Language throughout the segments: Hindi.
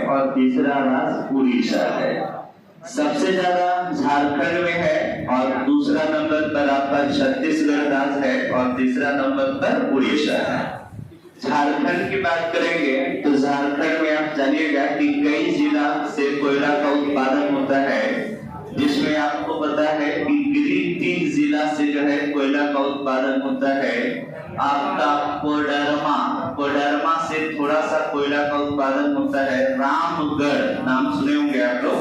और तीसरा राज्य उड़ीसा है। सबसे ज्यादा झारखंड में है और दूसरा नंबर पर आपका छत्तीसगढ़ राज्य है और तीसरा नंबर पर उड़ीसा है। झारखंड की बात करेंगे तो झारखंड में आप जानिएगा कि कई जिला से कोयला का उत्पादन होता है, जिसमें आपको पता है कि गिरिडीह जिला से जो है कोयला का उत्पादन होता है। आपका कोडरमा से थोड़ा सा कोयला का उत्पादन होता है। रामगढ़ नाम सुने होंगे आप लोग,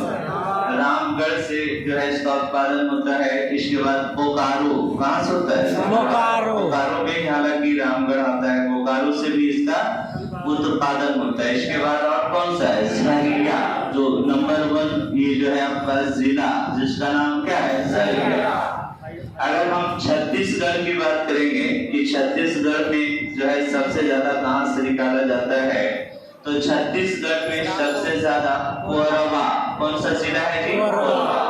रामगढ़ से जो है इसका उत्पादन होता है। इसके बाद बोकारो, कहाँ से होता है? बोकारो में हालांकि रामगढ़ आता है, बोकारो से भी इसका उत्पादन होता है। इसके बाद और कौन सा है? झरिया, जो नंबर 1 ये जो है आपका जिला जिसका नाम क्या है? झरिया। अगर हम छत्तीसगढ़ की बात करेंगे कि छत्तीसगढ़ में जो है सबसे ज्यादा कहाँ से निकाला जाता है, तो छत्तीसगढ़ में सबसे ज्यादा कोरबा, कौन सा जिला है जी? कोरबा।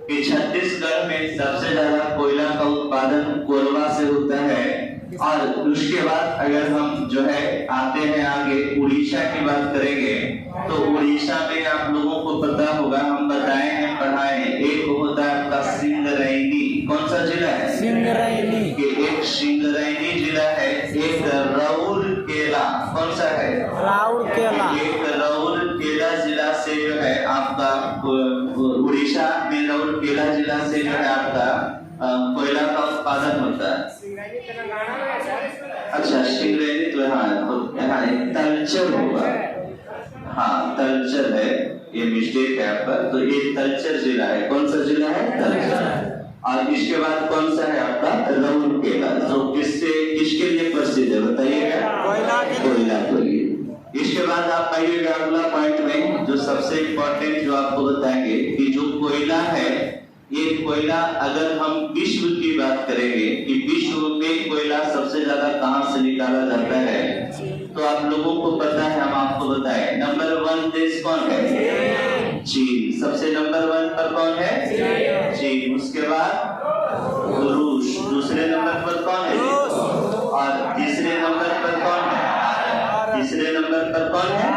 कि छत्तीसगढ़ में सबसे ज्यादा कोयला का उत्पादन कोरबा से होता है। और उसके बाद अगर हम जो है आते हैं आगे उड़ीसा की बात करेंगे तो उड़ीसा में आप लोगों को पता होगा, हम बताए हैं पढ़ाए हैं, एक होता है आपका सिंगरैनी। कौन सा जिला है? सिंगरैनी। एक सिंगरैनी जिला है, एक राउरकेला, कौन सा है? राउरकेला। एक राउरकेला जिला से जो है आपका उड़ीसा में राउरकेला जिला से जो है आपका कोयला का उत्पादन होता है। अच्छा, सिंगरैनी तो यहाँ तलचर होगा, हाँ तलचर है, ये मिस्टेक है आपका। तो ये तलचर जिला है। कौन सा जिला है? तलचर। और इसके बाद कौन सा है आपका? राउरकेला, जो किसके लिए प्रसिद्ध है बताइएगा? कोयला के लिए। इसके बाद आप आइएगा अगला पॉइंट में, जो सबसे इम्पोर्टेंट जो आपको बताएंगे कि जो कोयला है, ये कोयला अगर हम विश्व की बात करेंगे कि विश्व में कोयला सबसे ज्यादा कहां से निकाला जाता है, तो आप लोगों को पता है, हम आपको बताएं। नंबर 1 देश कौन है? चीन। सबसे नंबर 1 पर कौन है? चीन। उसके बाद रूस। दूसरे नंबर पर कौन है? और तीसरे नंबर पर कौन है? तीसरे नंबर पर कौन है?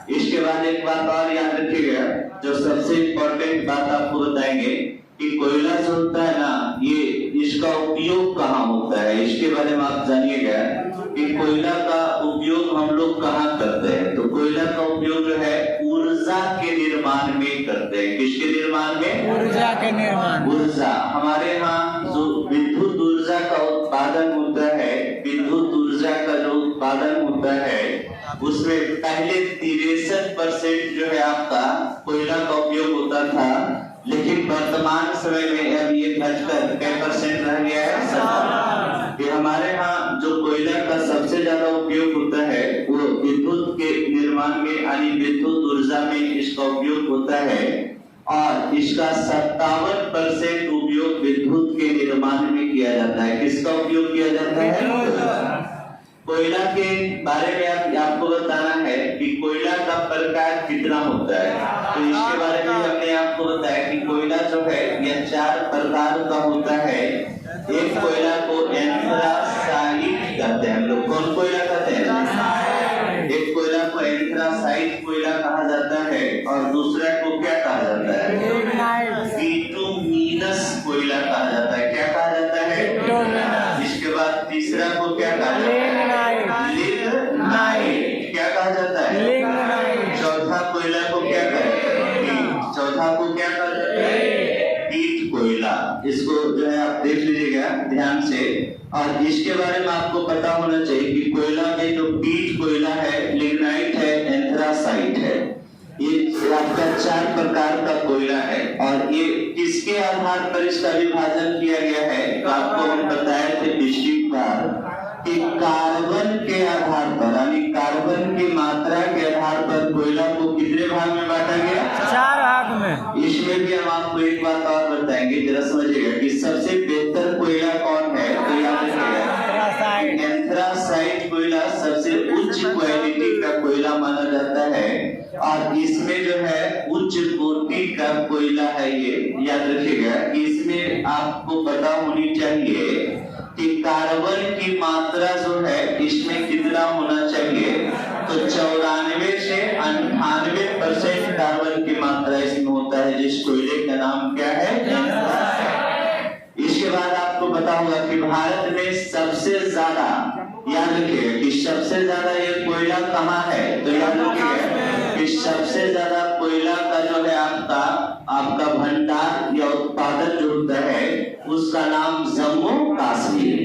इसके बाद एक बात और याद रखिएगा, जो सबसे इम्पोर्टेंट बात आपको बताएंगे कि कोयला जो होता है ना, ये इसका उपयोग कहाँ होता है, इसके बारे में आप जानिएगा कि कोयला का उपयोग हम लोग कहाँ करते हैं। तो कोयला का उपयोग जो है ऊर्जा के निर्माण में करते हैं। किसके निर्माण में? ऊर्जा के निर्माण। ऊर्जा, हमारे यहाँ जो विद्युत ऊर्जा का उत्पादन होता है, विद्युत ऊर्जा का जो उत्पादन होता है उसमें पहले 63% जो है आपका कोयला का उपयोग होता था, लेकिन वर्तमान समय में अब ये घटकर क्या % रह गया है? 70। कि हमारे यहाँ जो कोयला का सबसे ज्यादा उपयोग होता है वो विद्युत के निर्माण में, यानी विद्युत ऊर्जा में इसका उपयोग होता है। और इसका 57% उपयोग विद्युत के निर्माण में किया जाता है। किसका उपयोग किया जाता है? कोयला के बारे में आपको बताना है कि कोयला का प्रकार कितना होता है। तो इसके बारे में हमने आपको बताया कि कोयला जो है यह 4 प्रकार का होता है। एक कोयला को एंथ्रासाइट कहते हैं हम लोग। कौन कोयला कहते हैं? एक कोयला को एंथ्रासाइट कोयला कहा जाता है और दूसरा को क्या कहा जाता है? बिटुमिनस कोयला कहा जाता है। क्या कहा जाता है? इसके बाद तीसरा को क्या कहा जाता है? लिग्नाइट। क्या कहा जाता है? चौथा कोयला को क्या कहते हैं? चौथा को क्या कहते हैं? पीट कोयला। इसको जो है आप देख लीजिएगा ध्यान से। और इसके बारे में आपको पता होना चाहिए कि कोयला में जो पीट कोयला है, लिग्नाइट है, एंथ्रासाइट है, ये आपका 4 प्रकार का कोयला है। और ये किसके आधार पर इसका विभाजन किया गया है? तो आपको हम बताए थे पिछली बार कि कार्बन के आधार पर, यानी कार्बन की मात्रा के आधार पर कोयला को कितने भाग में बांटा गया? 4 भाग में। इसमें भी हम आपको एक बात और बताएंगे, जरा समझिएगा कि सबसे बेहतर कोयला कौन है। तो याद रखिएगा एंथ्रासाइट कोयला सबसे उच्च क्वालिटी का कोयला माना जाता है और इसमें जो है उच्च कोटि का कोयला है। ये याद रखिएगा कि इसमें आपको पता होनी चाहिए कि कार्बन की मात्रा जो है इसमें कितना होना चाहिए। तो 94 से 98 5% कार्बन की मात्रा इसमें होता है, जिस कोयले का नाम क्या है? इसके बाद आपको पता होगा कि भारत में सबसे ज्यादा, याद रखिएगा कि सबसे ज्यादा ये कोयला कहाँ है, तो याद रखिएगा कि सबसे ज्यादा कोयला का जो है आपका भंडार या उत्पादन जो होता है उसका नाम जम्मू कश्मीर।